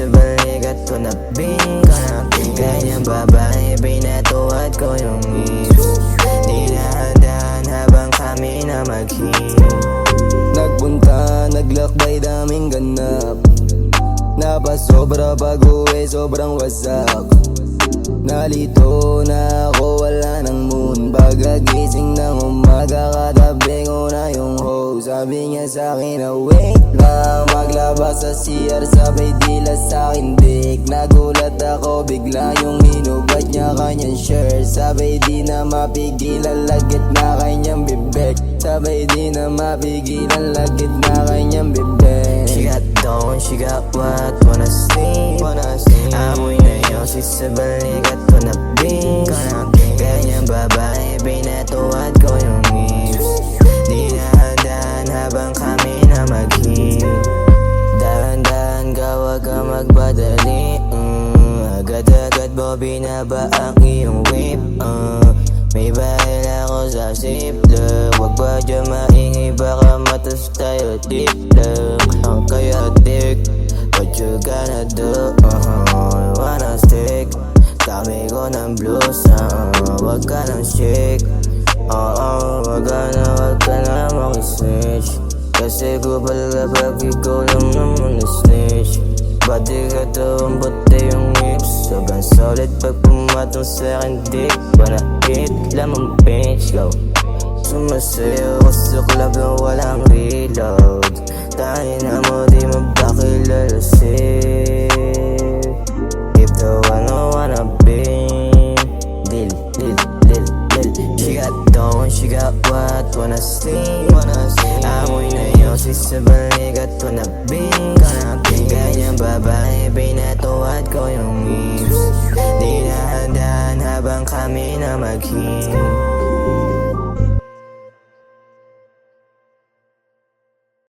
sa balikat ko na bingka. Ganyang babae, binatuwad ko yung hips. Di nahandaan habang kami na mag-hit. Nagpunta, naglakbay, daming ganap. Napasobra pag-uwi, sobrang wasak. Nalito na ako, wala ng moon. Pagkagising ng umaga, katabi ko na yung hoe. Sabi niya sa'kin na wait lang, maglabas sa CR, sabay dila sa'kin dik. Nagulat ako, bigla yung hinubad niya kanyang shirt. Sabay di na mapigilan, lagit na kanyang bibig. Sabay di na mapigilan, lagit na kanyang bibig. She got dough and she got what, wanna sleep. Amoy na yosi sa balikat ko na bingka. Ganyang babae, binatuwad ko yung hips. Di nahandaan habang kami na mag-hit. Dahan-dahan ka, wag ka magpadali. Agad-agad mo binaba ang iyong whip. May bahil ako sa ziplock. Wag ba dyan maingay, baka matas tayo deep lang. Ang chaotic, what you gonna do? I wanna stick. Dami ko ng blues, wag ka nang shake. Wag ka na makisnitch. Kasi gubal kapag ikaw lang naman na snitch. Body ka to, ang buti yung hips. Sobrang solid pag pumatong sa'kin dick. Wanna hit, lamang pinch, go. Sumasayaw ko sa club na walang reload. Tayo na mo, di mo ba kilala sick? If the one I wanna be, Lil. She got dough and she got what, wanna sleep. Amoy na yosi sa balikat ko na bingka. Ganyang babae, binatuwad ko yung hips. Di nahandaan habang kami na mag-hit.